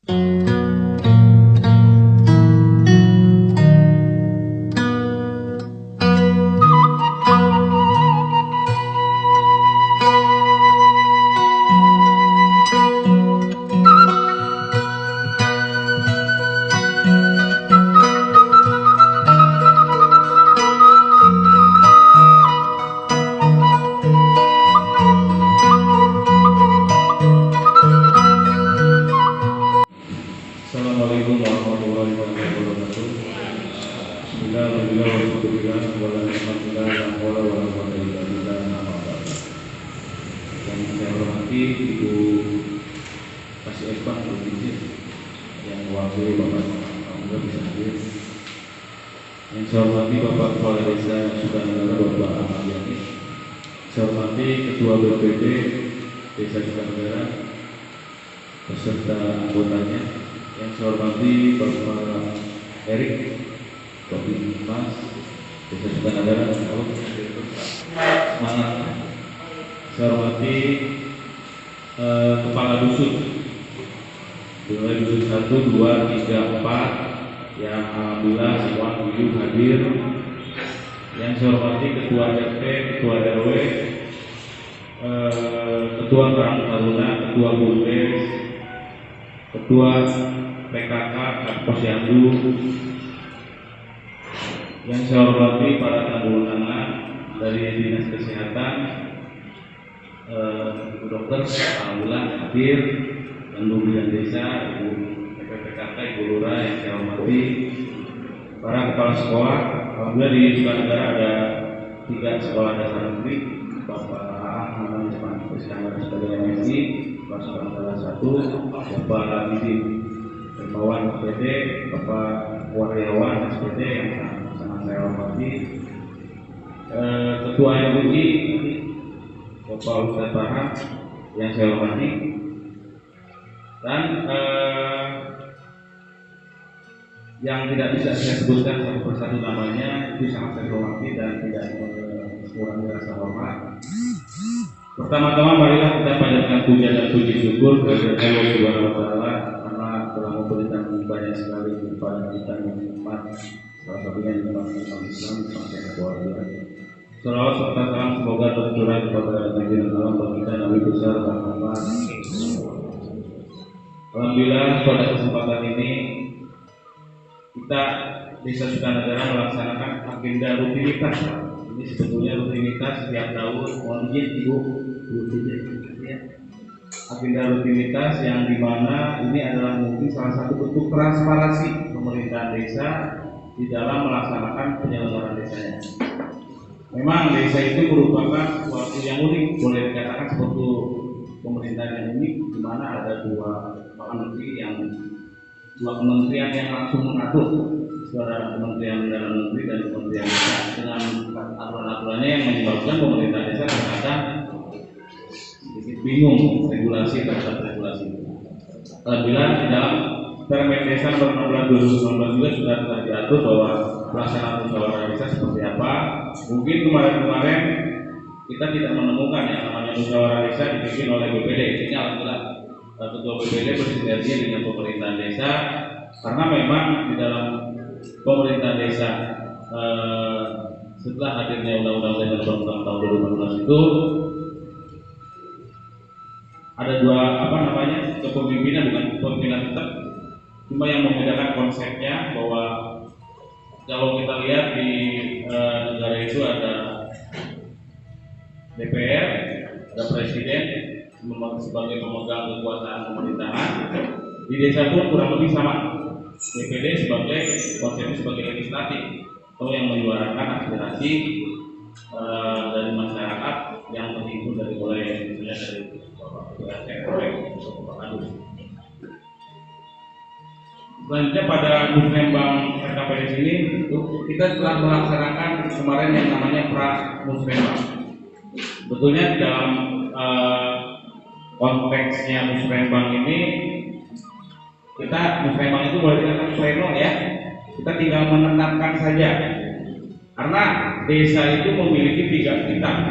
Assalamualaikum warahmatullahi wabarakatuh. Yang saya hormati Ibu Kasih Esbang Provinsi, yang mewakili Bapak Alhamdulillah bisa hadir. Yang saya hormati Bapak Kepala Desa Sukanegara Bapak Ahmad Yani. Saya hormati Ketua BPD Desa Sukanegara beserta anggotanya. Yang saya hormati Bapak Erik, Bapak Mas, Desa Sukanegara, semangat. Saya hormati Kepala Dusun, mulai Dusun 1, 2, 3, 4, yang alhamdulillah semua tujuh hadir. Yang saya hormati Ketua RT, Ketua RW, Ketua Karang Taruna, Ketua Bumdes, Ketua PKK Posyandu. Yang saya hormati para tamu undangan dari Dinas Kesehatan, Ibu Dokter, alhamdulillah hadir, dan Pembinaan Desa, Ibu PPKK, Ibu Lurah yang saya hormati, para kepala sekolah. Alhamdulillah di Sukanegara ada 3 sekolah dasar negeri, Bapak Ahmad Ismail sebagai MSI, Bapak Sukanegara 1, Bapak Didi Hermawan SPD, Bapak Waryawan SPD yang sangat saya hormati, Ketua MUI Bapak Ustadz Farhan yang saya hormati, dan yang tidak bisa saya sebutkan satu persatu namanya, itu sangat saya hormati dan tidak mengurangi rasa hormat. Pertama-tama marilah kita panjatkan puja dan puji syukur kepada Allah Subhanahu wa Ta'ala karena telah memberikan banyak sekali kepada kita nikmat, salah satunya nikmat Islam sampai keluarga. Salawat serta salam semoga tercurah kepada Nabi Muhammad bagi kita Nabi besar Muhammad. Alhamdulillah pada kesempatan ini kita Desa Sukanegara melaksanakan agenda rutinitas. Ini sebetulnya rutinitas setiap tahun. Mohon izin Ibu, agenda rutinitas yang dimana ini adalah mungkin salah satu bentuk transparansi pemerintahan desa di dalam melaksanakan penyelenggaraan desanya. Memang desa itu merupakan suatu yang unik, boleh dikatakan seperti pemerintahan yang unik, di mana ada dua kementerian yang langsung mengatur, secara Kementerian Dalam Negeri dan Kementerian Desa, dengan aturan-aturannya yang menyebabkan pemerintah desa terkadang sedikit bingung regulasi terhadap regulasi. Alhamdulillah di dalam Permen Desa nomor 16 2019 juga sudah diatur bahwa pelaksanaan musyawarah desa seperti apa. Mungkin kemarin-kemarin kita tidak menemukan yang namanya musyawarah desa dibikin oleh BPD. Ini alhamdulillah Ketua BPD bersinergi dengan pemerintahan desa, karena memang di dalam pemerintahan desa setelah hadirnya Undang-Undang Desa tahun 2015 itu ada dua kepemimpinan, bukan kepemimpinan tetap, cuma yang membedakan konsepnya bahwa kalau kita lihat di negara itu ada DPR, ada Presiden sebagai pemegang kekuasaan pemerintahan. Di desa pun kurang lebih sama. DPD sebagai konsepnya sebagai legislatif atau yang menyuarakan aspirasi dari masyarakat yang terhimpun dari misalnya dari Bapak Ketua RW atau Bapak Kadus. Selanjutnya pada Musrembang RKPD ini kita telah melaksanakan kemarin yang namanya pra Musrembang. Betulnya dalam konteksnya Musrembang ini Musrembang itu boleh dikatakan pleno ya. Kita tinggal menetapkan saja. Karena desa itu memiliki 3 kitab.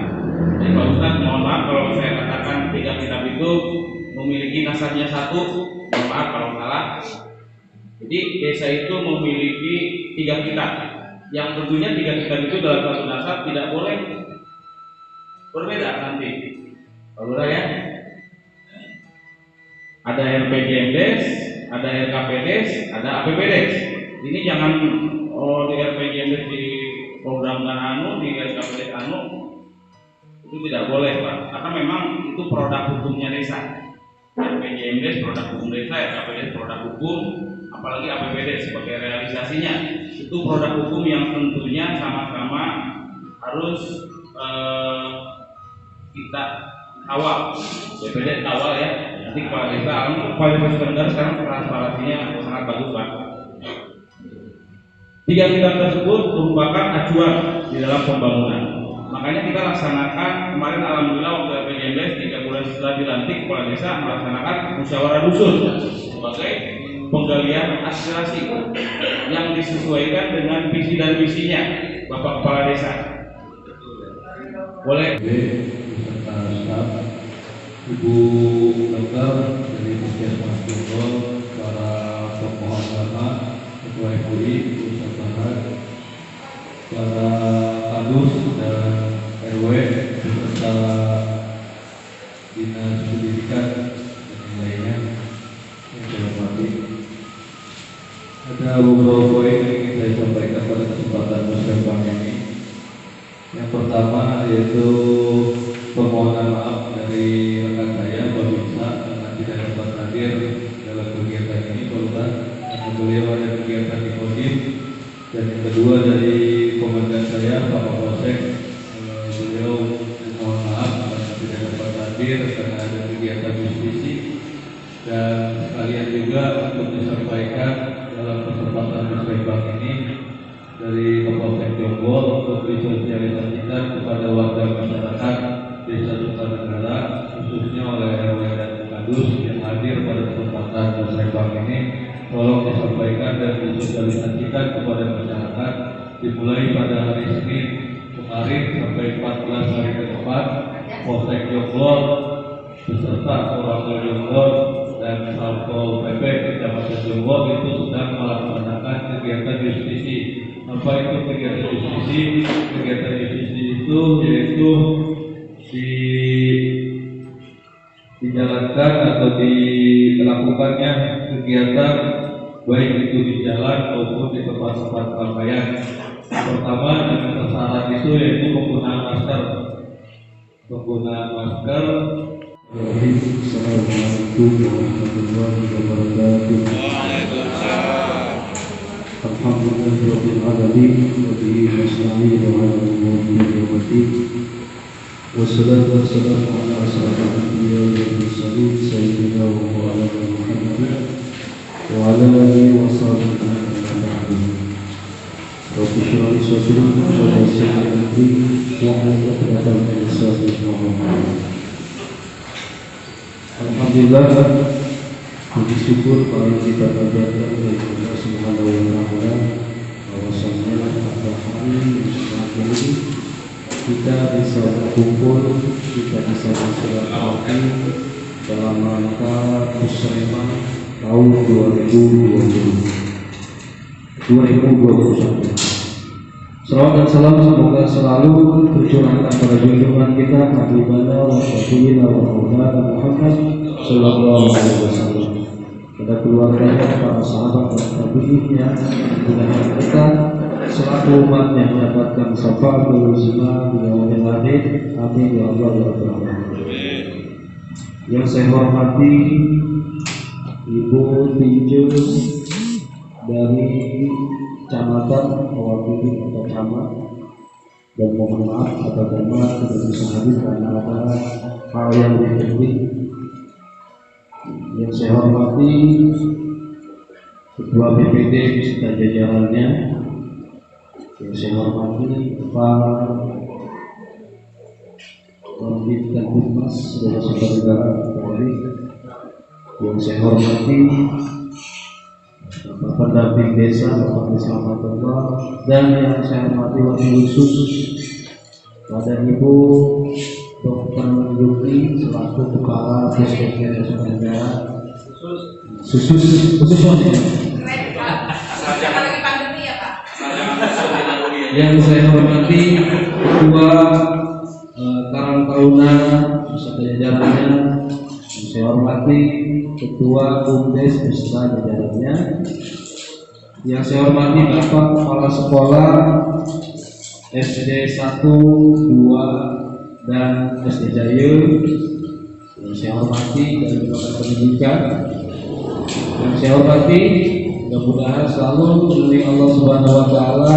Jadi Pak Ustadz mohon maaf kalau saya katakan 3 kitab itu memiliki nasabnya 1, yang maaf kalau salah. Jadi desa itu memiliki 3 kitab, yang tentunya 3 kitab itu dalam satu nasab tidak boleh berbeda nanti. Kalau ya, ada RPJMDes, ada RKPDes, ada APBDes. Ini jangan di RPJMDes di programkan di RKPDes itu tidak boleh Pak, karena memang itu produk hukumnya desa. RPJMDes produk hukum desa, RKPDes produk hukum, apalagi APBD sebagai realisasinya itu produk hukum yang tentunya sama-sama harus kita awal. BPD awal ya, nanti kepala desa kualitas pendengar sekarang transparansinya sangat bagus Pak. 3 kitab tersebut merupakan acuan di dalam pembangunan. Makanya kita laksanakan kemarin alhamdulillah waktu RPJMDes 3 bulan setelah dilantik kepala desa melaksanakan musyawarah dusun sebagai penggalian aspirasi yang disesuaikan dengan visi dan misinya Bapak Kepala Desa. Boleh. Beserta staf, Ibu Dokter dari Puskesmas Jonggol, para tokoh agama, Ketua MUI, Pusat Barat, para kadus dan RW beserta dinas pendidikan dan lainnya yang saya hormati. Ada beberapa poin yang ingin saya sampaikan pada kesempatan musyawarah ini. Yang pertama yaitu permohonan maaf dari rekan saya Pak Bisa karena tidak dapat hadir dalam kegiatan ini karena beliau ada kegiatan di Kodim. Dan yang kedua dari komandan saya Pak Kapolsek, beliau mohon maaf karena tidak dapat hadir karena ada kegiatan diskusi. Dan sekalian juga untuk disampaikan dalam kesempatan musyawarah ini dari Kapolsek Jonggol untuk disosialisasikan kepada warga masyarakat Desa Sukanegara khususnya oleh RW dan Kadus yang hadir pada kesempatan musyawarah ini, tolong disampaikan dan disosialisasikan kepada masyarakat dimulai pada hari Senin kemarin sampai 14 hari ke depan. Polsek Jonggol beserta Koramil Jonggol dan Satpol PP Kecamatan Jonggol itu sedang melaksanakan kegiatan justisi. Apa itu kegiatan justisi? Kegiatan justisi itu yaitu dijalankan atau dilakukannya kegiatan baik itu di jalan maupun di tempat-tempat keramaian. Pertama dengan sasaran itu yaitu penggunaan masker. Assalamualaikum warahmatullahi wabarakatuh. Alhamdulillahirabbil alamin wa bihi nasta'in wa ala umuri dunya. Wassalatu wassalamu ala asyrafil anbiya'i wal mursalin sayyidina wa maulana Muhammad wa ala alihi wa sahbihi ajma'in. Rabbi shrah li sadri wa yassir li amri wahlul 'uqdatam min lisani yafqahu qawli. Alhamdulillah, puji syukur paling kita panjatkan dari Allah Subhanahu wa Ta'ala bahwasanya pada hari Jumat ini kita bisa berkumpul, kita bisa bersilaturahmi dalam rangka Musyawarah tahun 2021. Salawat dan salam semoga selalu tercurahkan pada junjungan kita Habibana wa Rasulina wa Maulana Muhammad sallallahu alaihi wasallam, pada keluarganya, para sahabat dan tabi'innya, mudah-mudahan kita selaku umat yang mendapatkan syafaatul uzma di yaumil akhir. Amin ya Allah ya Rabbal alamin. Yang saya hormati Ibu Tinju dari Kecamatan mewakili atau camat, dan mohon maaf apabila tidak bisa hadir karena ada hal yang lebih penting. Yang saya hormati Ketua BPD beserta jajarannya, yang saya hormati Pak Wabid dan Humas saudara-saudara Polri, yang saya hormati Bapak pendamping desa, Bapak Selamatullah, dan yang saya hormati wakil khusus pada Ibu Dr. Yuki selaku Kepala Puskesmas Sukanegara, Khusus maksudnya. Apalagi pandemi ya Pak. Yang saya hormati Ketua Karang Taruna beserta jajarannya, yang saya hormati Ketua BUMDes beserta jajarannya, yang saya hormati Bapak Kepala Sekolah SD 1, 2, dan SD Jaya, yang saya hormati dari Lembaga Pendidikan, yang saya hormati, mudah-mudahan selalu dilindungi Allah Subhanahu Wa Taala,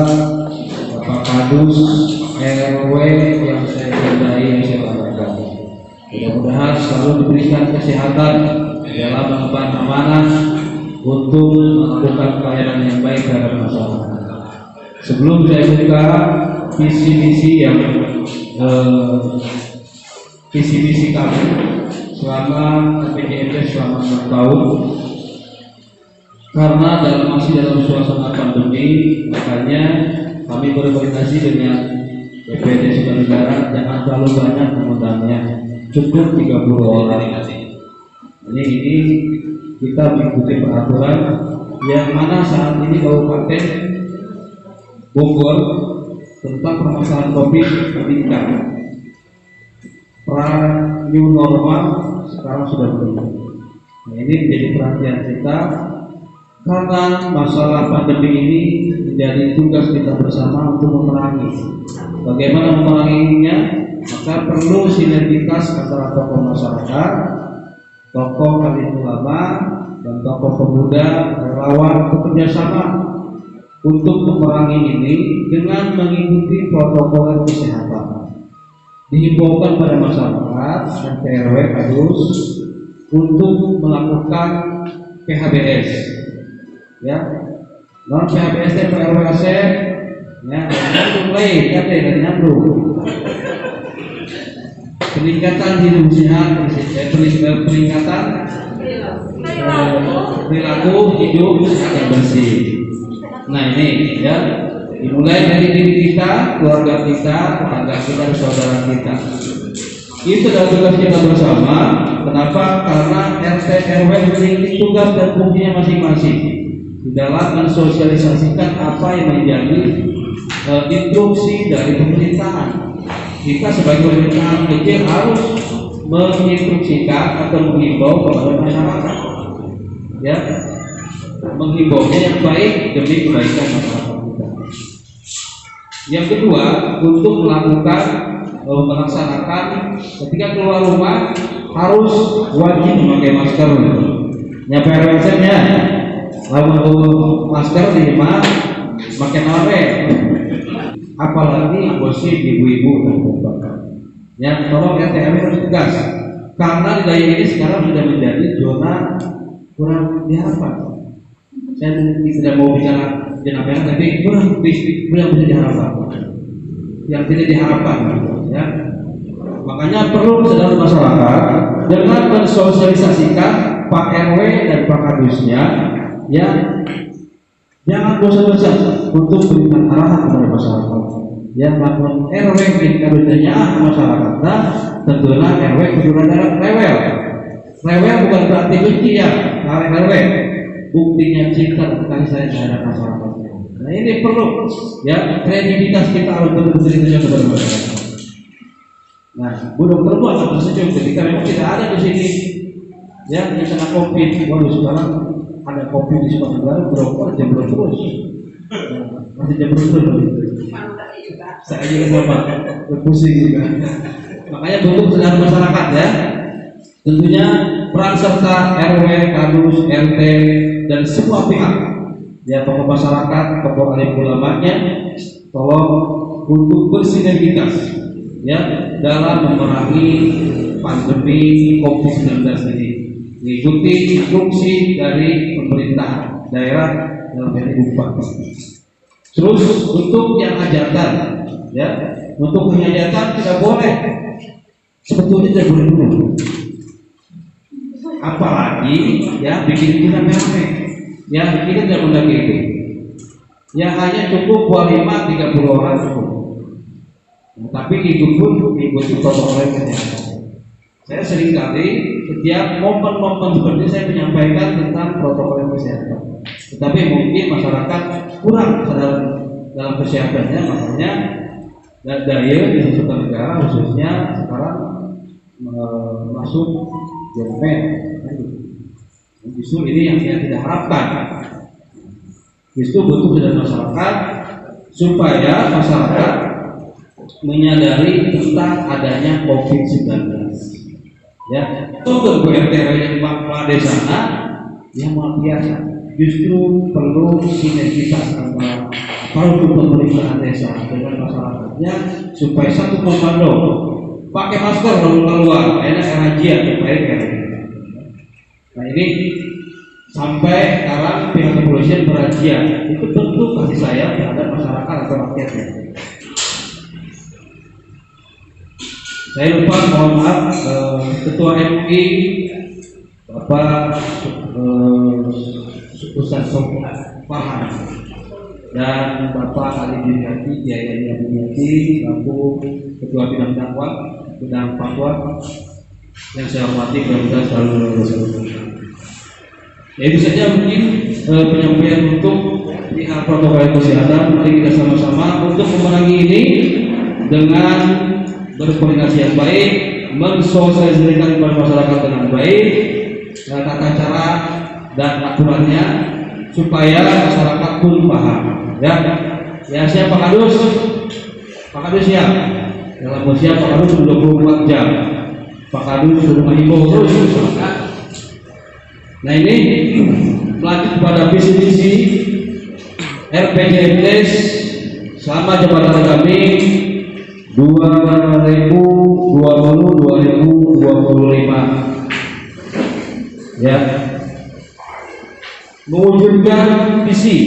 Bapak Kadus RW yang saya cintai, yang saya banggakan. Mudah-mudahan selalu diberikan kesehatan dalam mengemban amanah untuk melakukan pelayanan yang baik terhadap masyarakat. Sebelum saya buka visi-misi kami selama PJMP selama 6 tahun, karena masih dalam suasana pandemi, makanya kami berkoordinasi dengan DPD Sukarnegara, jangan terlalu banyak mengundangnya, cukup 30 orang. Ini kita mengikuti peraturan yang mana saat ini Kabupaten Bogor tentang permasalahan COVID meningkat. New normal sekarang sudah berlaku. Nah, ini menjadi perhatian kita karena masalah pandemi ini menjadi tugas kita bersama untuk memerangi. Bagaimana memeranginya? Maka perlu sinergitas antara tokoh masyarakat, tokoh alim ulama, dan tokoh pemuda, relawan bekerjasama untuk memerangi ini dengan mengikuti protokol kesehatan. Dihimbaukan pada masyarakat dan RW harus untuk melakukan PHBS, ya, non PHBS RW Asep, ya, mulai dari nyambung. Peningkatan hidup sehat, peningkatan perilaku hidup sehat dan bersih. Nah ini ya, dimulai dari diri kita, keluarga kita, tetangga kita, dan saudara kita. Itu adalah tugas kita bersama. Kenapa? Karena RT RW memiliki tugas dan fungsinya masing-masing di dalam mensosialisasikan apa yang menjadi instruksi dari pemerintahan. Kita sebagai pemerintahan kecil harus menginstruksikan atau menghimbau kepada masyarakat, ya, menghimbaunya yang baik demi kebaikan masyarakat kita. Yang kedua, untuk melaksanakan ketika keluar rumah harus wajib memakai masker. Nyampe RW-nya, lalu masker di rumah pakai nore. Apalagi gosip ibu-ibu dan bapak. Ya, tolong RT RW harus tegas. Karena di daerah ini sekarang sudah menjadi zona kurang diharapkan. Saya tidak mau bicara zona merah, tapi kurang bisa diharapkan. Yang tidak diharapkan, ya. Makanya perlu kesadaran masyarakat dengan mensosialisasikan Pak RW dan Pak Kadusnya, ya. Jangan bosan-bosan untuk berikan arahan kepada masyarakat. Yang melakukan RW berikan ke masyarakat, nah, tentunya RW kejuruan rewel. Rewel bukan berarti benci ya, RW. Buktinya cinta dan kasih sayang terhadap masyarakat. Nah ini perlu, ya, kredibilitas kita harus betul-betul kepada masyarakat. Nah, Bu Dokter Bu akan tersenyum ketika memang tidak ada di sini, ya, yang kena COVID. Waduh, sekarang ada COVID di Sukarnegara, berokok jembrot terus, masih jembrot terus. Saya juga sama, pusing juga. Makanya butuh kesadaran masyarakat, ya. Tentunya peran serta RW, Kadus, RT, dan semua pihak, ya, tokoh masyarakat, tokoh alim ulamanya, tolong untuk bersinergitas, ya, dalam memerangi pandemi COVID-19 ini. Mengikuti instruksi dari pemerintah daerah dalam ini bupati. Terus untuk yang hajatan, ya, untuk hajatan tidak boleh, sebetulnya tidak boleh dulu. Apalagi, ya, bikin kita merah, ya, kita tidak boleh gitu. Ya hanya cukup walima 30 orang cukup. Nah, tapi itu pun mengikuti protokol kesehatan. Saya seringkali setiap momen-momen seperti ini saya menyampaikan tentang protokol kesehatan. Tetapi mungkin masyarakat kurang sadar dalam kesehatannya, makanya daya di sesuatu negara khususnya sekarang masuk jermen. Justru ini yang saya tidak harapkan. Justru butuh dari masyarakat supaya masyarakat menyadari tentang adanya COVID-19. Ya, sumber RT yang Pak Desa yang luar biasa. Justru perlu sinergitas antara aparatur pemerintahan desa dengan masyarakatnya supaya satu komando. Pakai masker lalu keluar, enak razia supaya kayak. Nah ini sampai sekarang pihak kepolisian berazia, itu bentuk kasih sayang terhadap masyarakat atau rakyatnya. Saya lupa, mohon maaf, Ketua MUI Bapak Ustaz Sofyan Farhan dan Bapak Ali Dimyati, Kiai Dimyati, Bapak Ketua Bidang Dakwah, Bidang Fatwa yang saya hormati, mudah-mudahan selalu bersemangat. Ya, itu saja mungkin penyampaian untuk pihak protokol kesehatan. Mari kita sama-sama untuk memenangi ini dengan berkoordinasi yang baik, mensosialisasikan kepada masyarakat dengan baik, tata cara dan aturannya supaya masyarakat pun paham. Ya siap Pak Kadus? Pak Kadus siap? Dalam siap Pak Kadus 24 jam. Pak Kadus sudah mengimbau terus. Nah ini melanjut pada visi misi RPJMDes selama jabatan kami 2020-2025 ya, mewujudkan visi,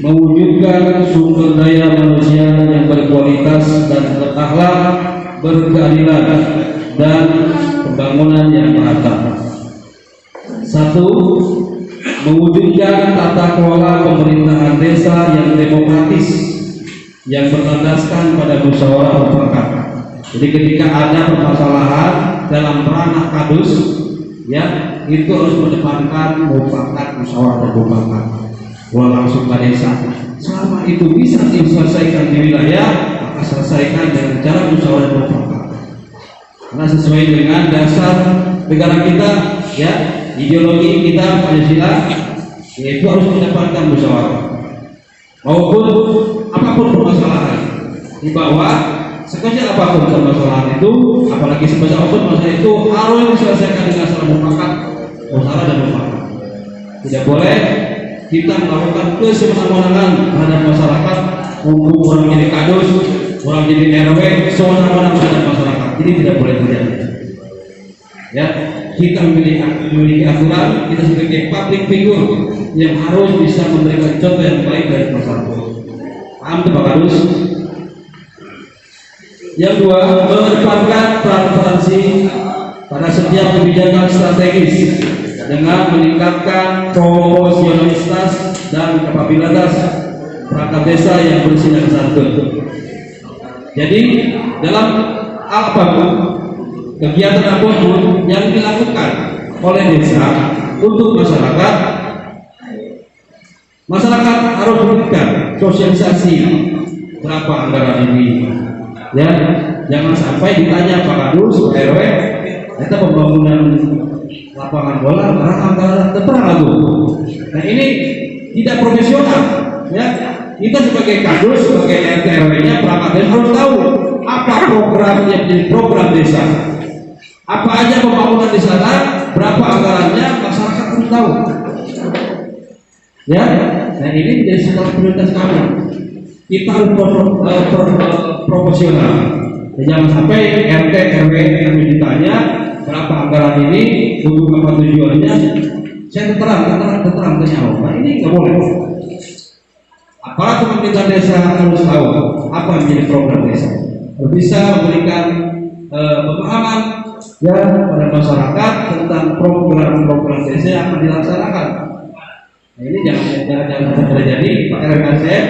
mewujudkan sumber daya manusia yang berkualitas dan berakhlak, berkeadilan dan pembangunan yang merata. Satu, mewujudkan tata kelola pemerintahan desa yang demokratis, yang berlandaskan pada musyawarah mufakat. Jadi ketika ada permasalahan dalam ranah kadus, ya itu harus mendepankan mufakat, musyawarah dan mufakat. Kalau langsung ke desa, selama itu bisa diselesaikan di wilayah, maka selesaikan dengan cara musyawarah dan mufakat. Karena sesuai dengan dasar negara kita, ya ideologi kita Pancasila, yaitu harus mendepankan musyawarah. Maupun apapun permasalahan di bawah, sekecil apapun permasalahan itu, apalagi sebesar apapun masalah itu harus diselesaikan dengan secara mufakat, musyawarah dan mufakat. Tidak boleh kita melakukan kesemena-menaan terhadap masyarakat, hukum orang jadi kadus, orang jadi RW, semena-mena terhadap masyarakat. Ini tidak boleh terjadi. Ya, kita memiliki aturan, kita sebagai public figure yang harus bisa memberikan contoh yang baik dari masyarakat. Paham Pak Kadus? Yang dua, mengedepankan transparansi pada setiap kebijakan strategis dengan meningkatkan profesionalitas dan kapabilitas perangkat desa yang bersinar santun. Jadi dalam apapun kegiatan apapun yang dilakukan oleh desa untuk masyarakat, masyarakat harus memberikan sosialisasi berapa anggaran ini. Ya, jangan sampai ditanya Pak Kadus, RW, kita pembangunan lapangan bola, anggaran terang lagu. Nah ini tidak profesional. Ya, kita sebagai kadus, sebagai RT RW-nya, perangkat desa harus tahu apa program yang menjadi program desa. Apa aja pembangunan di sana, berapa anggarannya, masyarakat harus tahu. Ya, nah ini menjadi salah prioritas kami. Kita harus proporsional. Jangan sampai RT RW yang ditanya berapa anggaran ini, untuk apa tujuannya, saya terang tanya. Nah ini nggak boleh. Aparat pemerintah desa harus tahu apa yang menjadi program desa, bisa memberikan pemahaman ya pada masyarakat tentang program-program desa yang akan dilaksanakan. Nah ini jangan terjadi pakai RKSM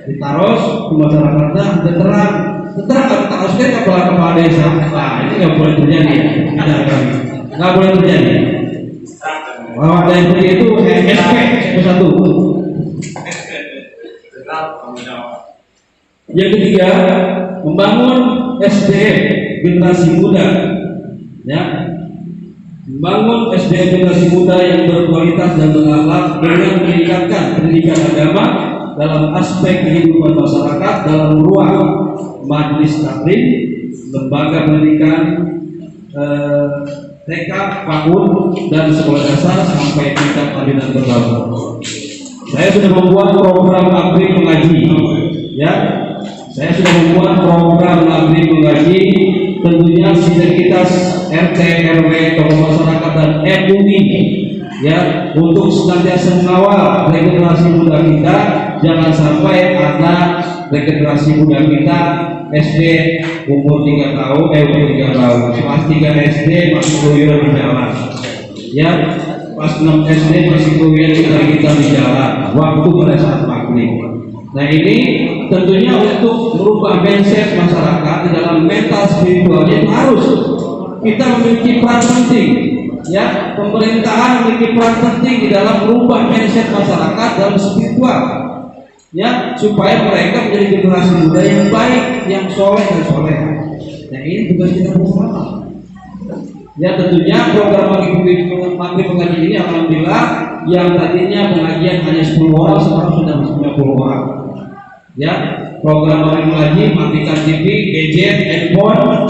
ditaruh ke masyarakatnya terang Tentara harusnya kepala desa. Nah, ini nggak boleh terjadi ya. Nggak boleh terjadi. Bahwa ada yang seperti itu SP satu. Yang ketiga, membangun SDM generasi muda, ya, membangun SDM generasi muda yang berkualitas dan berakhlak dengan meningkatkan pendidikan agama dalam aspek kehidupan masyarakat dalam ruang majelis taklim, lembaga pendidikan TK, PAUD, dan sekolah dasar sampai tingkat pembinaan berbangsa. Saya sudah membuat program abri mengaji, ya. Saya sudah membuat program abri mengaji, tentunya sinergitas RT, RW, tokoh masyarakat dan MUI, ya, untuk senantiasa mengawal regenerasi muda kita. Jangan sampai ada regenerasi muda kita SD umur 3 tahun, umur 3 tahun, pas 3 SD masih keluyuran di jalan, ya, pas 6 SD masih keluyuran kita di jalan, waktu pada saat maghrib. Nah, ini tentunya untuk merubah mindset masyarakat di dalam mental spiritualnya harus kita memiliki peran penting, ya, pemerintahan memiliki peran penting di dalam merubah mindset masyarakat dalam spiritual, ya, supaya mereka menjadi generasi muda yang baik, yang soleh dan soleh. Nah, ini tugas kita bersama. Ya, tentunya program maghrib pengaji ini alhamdulillah yang tadinya pengajian hanya 10 orang sekarang sudah 50 orang. Ya, program maghrib pengaji matikan TV, gadget, handphone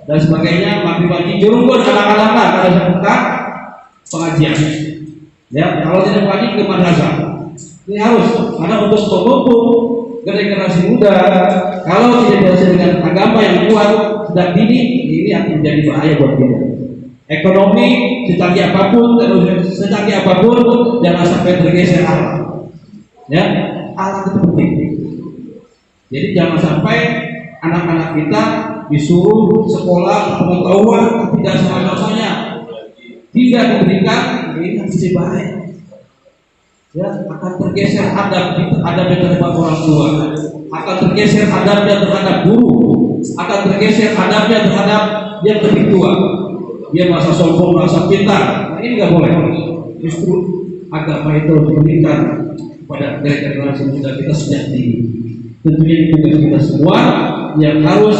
dan sebagainya, maghrib pengaji jurunggon anak-anak pada saat pengajian. Ya, kalau tidak pengaji ke madrasah. Ini harus, karena untuk memupuk generasi muda, kalau tidak berhasil dengan agama yang kuat sejak dini, ini akan menjadi bahaya buat kita. Ekonomi secanggih apapun, secanggih apapun, jangan sampai tergeser alat. Ya, alat itu penting. Jadi jangan sampai anak-anak kita disuruh sekolah pengetahuan tidak sama-samanya, tidak diberikan, ini akan bahaya. Ya, akan tergeser adabnya terhadap orang tua, akan tergeser adabnya terhadap guru, akan tergeser adabnya terhadap yang lebih tua. Dia merasa sombong, merasa pintar. Nah, ini nggak boleh. Justru agama itu diberikan kepada generasi muda kita sejak dini. Tentunya ini tugas kita semua yang harus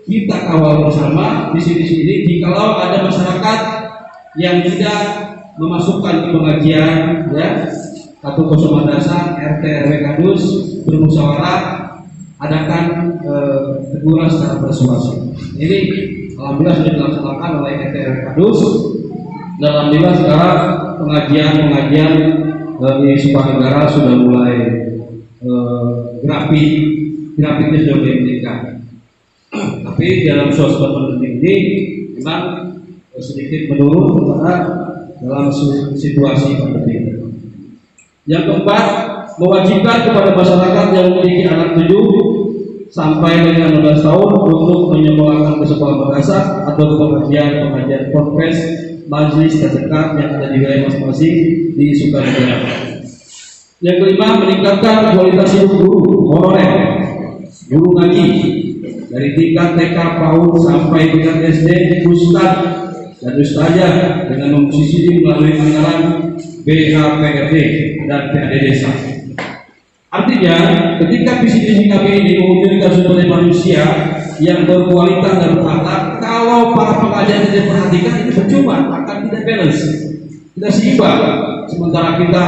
kita kawal bersama di sini. Jikalau ada masyarakat yang tidak memasukkan ke pengajian, ya, atau kosong madrasah, RT, RW, kadus bermusyawarah, adakan teguran secara persuasif. Ini alhamdulillah sudah dilaksanakan oleh RT, RW, kadus. Dan alhamdulillah sekarang pengajian di Sukanegara sudah mulai grafiknya sudah mulai meningkat. Tapi dalam suasana pandemi ini memang sedikit menurun karena dalam situasi pandemi. Yang keempat, mewajibkan kepada masyarakat yang memiliki anak 7 sampai dengan 16 tahun untuk menyekolahkan ke sekolah madrasah atau ke pengajian ponpes majelis terdekat yang ada di wilayah masing-masing di Sukanegara. Yang kelima, meningkatkan kualitas hidup guru honorer, guru ngaji dari tingkat TK, PAUD sampai tingkat SD, ustaz dan ustazah dengan memposisi melalui anggaran BHPRD dan PAD desa. Artinya, ketika visi-visi kami ini mewujudkan sumber daya manusia yang berkualitas dan berakhlak, kalau para pengajar tidak perhatikan, itu percuma, akan tidak balance, tidak seimbang. Sementara kita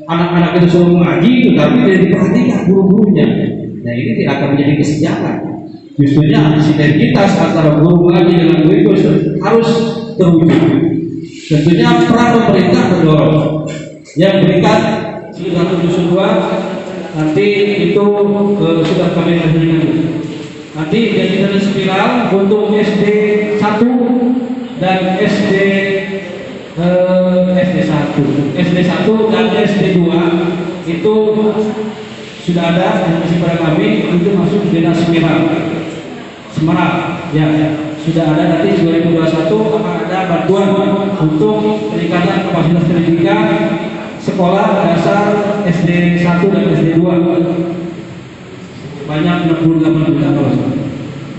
anak-anak itu suruh mengaji, tetapi tidak diperhatikan guru-gurunya. Nah, ini tidak akan menjadi kesenjangan. Justrunya sinergitas antara guru mengaji dengan guru itu harus terwujud. Tentunya peran pemerintah mendorong. Yang berikan sudah 172 nanti itu sudah kami hadirkan. Nanti jadi spiral untuk SD 1 dan SD 1 dan SD 2 itu sudah ada yang masih pada kami itu masuk dinas Semarang ya, sudah ada. Nanti 2021 akan ada bantuan untuk peningkatan kapasitas pendidikan sekolah dasar SD 1 dan SD 2. sebanyak 68 juta dolar.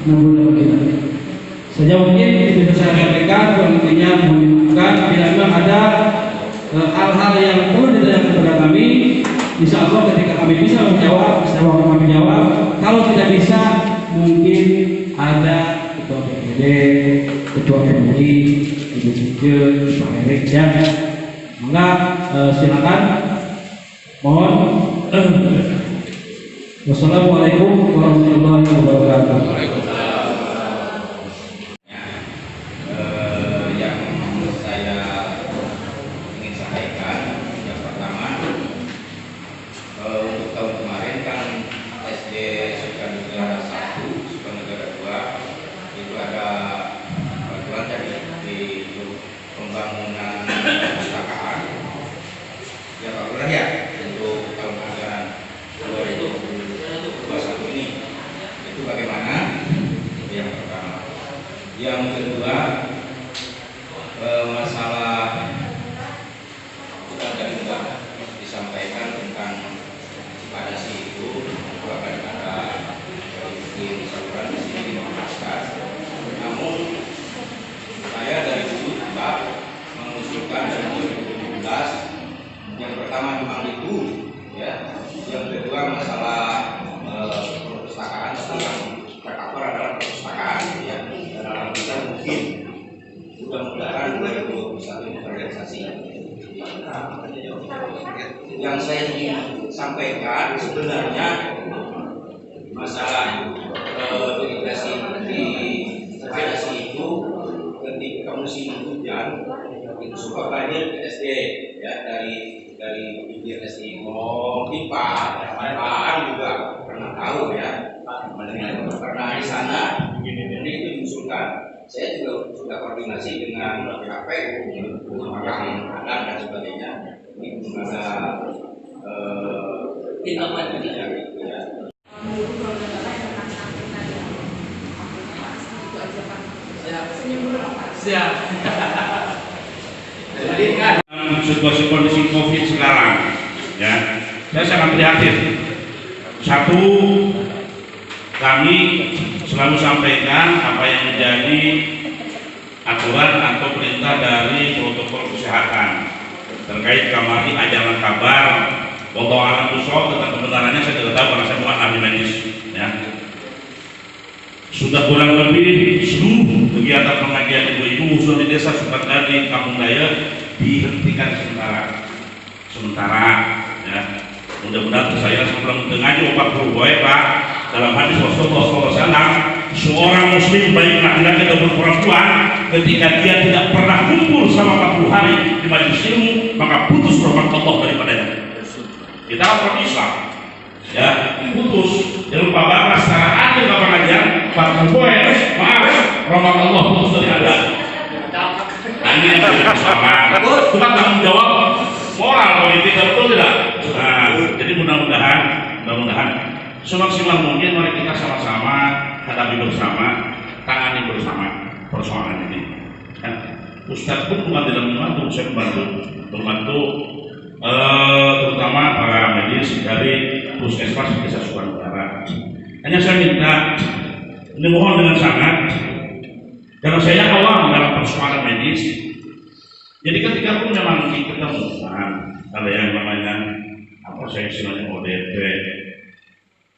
68 juta. Sejauh ini bisa saya sampaikan, intinya menunjukkan bila memang ada hal-hal yang perlu ditanyakan kepada kami, insya Allah ketika kami bisa menjawab, kami jawab. Kalau tidak bisa, mungkin ada ketua PPD, ketua MUI, Ibu Sijil, Pak Erik, ya. Maka silakan. Mohon. Wassalamualaikum warahmatullahi wabarakatuh. Yang saya ingin sampaikan, yang pertama, untuk tahun kemarin kan SD Sukanegara 1, Sukanegara 2 itu ada bantuan dari pembangunan perpustakaan. Ya Pak Lurah ya, untuk tahun anggaran 2021 ini itu bagaimana? Itu yang pertama. Yang kedua, masalah kita tadi sudah disampaikan tentang padasi itu akan ada bikin saluran di sini di Makassar. Namun saya dari dulu Pak mengusulkan dari 2017 yang pertama memang itu, ya. Yang kedua masalah perpustakaan yang tercover adalah perpustakaan, ya. Dan alhamdulillah mungkin mudah-mudahan 2021 ini terrealisasi. Yang saya ingin sampaikan sebenarnya masalah irigasi di padasi itu ketika musim hujan itu suka banjir ke SD, ya, dari bibir SD. Pipa, Pak juga pernah tahu, ya, mendengar pernah di sana. Ini itu diusulkan. Saya juga sudah koordinasi dengan PKP, Makam Adat dan sebagainya. Ini belum ada tindakan ya, gitu ya. Siap. Jadi kan situasi kondisi COVID sekarang, ya, saya sangat prihatin. Satu, kami selalu sampaikan apa yang menjadi aturan atau perintah dari protokol kesehatan terkait kamari ajaran kabar. Wallahu a'lam bishawab, tentang kebenarannya saya tidak tahu karena saya bukan ahli medis, ya. Sudah kurang lebih seluruh kegiatan pengajian ibu-ibu khususnya di desa Sukadadi, Kampung Daya dihentikan sementara, ya. Mudah-mudahan saya sebelum mengaji 40 Pak dalam hadis Rasulullah SAW, seorang muslim baik laki-laki ataupun perempuan ketika dia tidak pernah kumpul selama 40 hari di majelis ilmu maka putus rahmat Allah daripadanya. Kita orang Islam, ya, putus. Jangan lupa bahwa secara adil ke pengajian 40 maaf rahmat Allah putus dari Anda. Ini yang tidak sama. Bukan tanggung jawab moral politik, betul tidak? Nah, jadi mudah-mudahan semaksimal mungkin mari kita sama-sama hadapi bersama, tangani bersama persoalan ini. Kan? Ustadz pun bukan tidak membantu, saya membantu terutama para medis dari puskesmas desa Sukanegara. Hanya saya minta, ini mohon dengan sangat, karena saya awam dalam persoalan medis. Jadi ketika pun memang diketemukan ada yang namanya apa saya istilahnya ODP,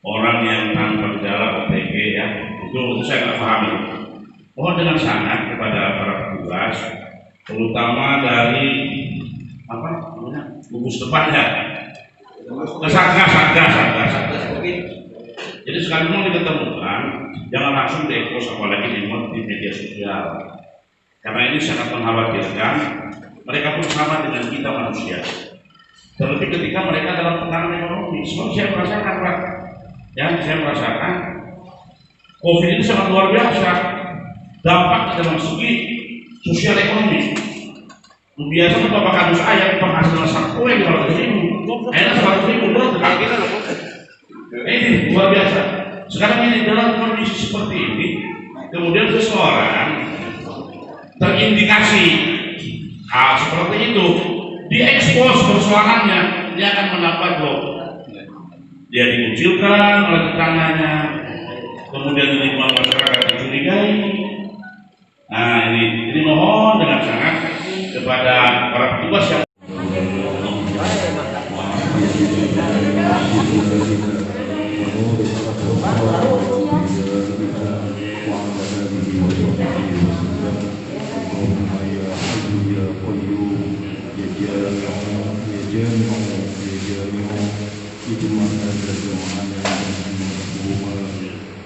orang yang tanpa gejala OTG, ya, itu saya nggak pahami. Mohon dengan sangat kepada para petugas, terutama dari apa namanya gugus depan, ya, satgas. Jadi sekali mau diketemukan, jangan langsung diekspos apalagi di media sosial. Karena ini sangat mengkhawatirkan. Mereka pun sama dengan kita manusia. Terlebih ketika mereka dalam tekanan ekonomi. Sebab saya merasakan, Pak, ya, saya merasakan COVID ini sangat luar biasa. Dampak dalam segi sosial ekonomi. Biasanya Bapak Kadus ayam penghasilan satu yang 200.000, enak 100.000 betul. Ini luar biasa. Sekarang ini dalam kondisi seperti ini, kemudian seseorang terindikasi hal seperti itu, diekspos persoalannya, dia akan mendapat loh. dia dikucilkan oleh tetangganya, kemudian di lingkungan masyarakat dicurigai. Nah ini mohon dengan sangat kepada para petugas yang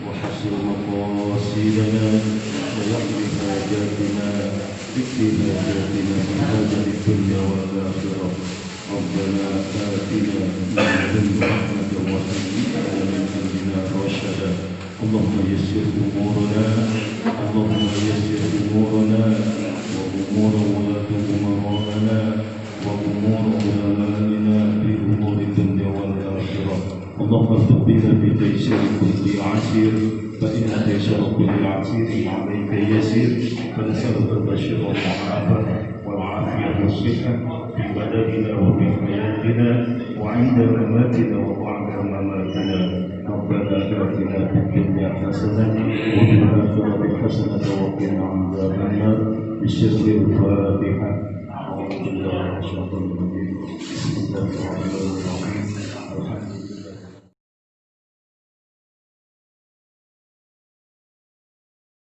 وحسن مقاصدنا ويقضي حاجاتنا اكفي حاجاتنا في هذه الدنيا والآخرة. ربنا آتنا من لدنك رحمة وهيئ لنا من أمرنا رشدا. اللهم يسر أمورنا، اللهم يسر أمورنا وأمور ولاة أمراءنا وأمور علمائنا في أمور الدنيا والآخرة. اللهم ارزقنا بتيسير كل عسير، فإن تيسير كل عسير عليك يسير، فنسألك البشر والعافية والعافية والصحة في بدننا وفي حياتنا وعند مماتنا وبعد مماتنا. ربنا آتنا في الدنيا حسنة وفي الآخرة حسنة وقنا عذاب النار. بسر الفاتحة. أعوذ بالله من الشيطان الرجيم. بسم الله الرحمن الرحيم.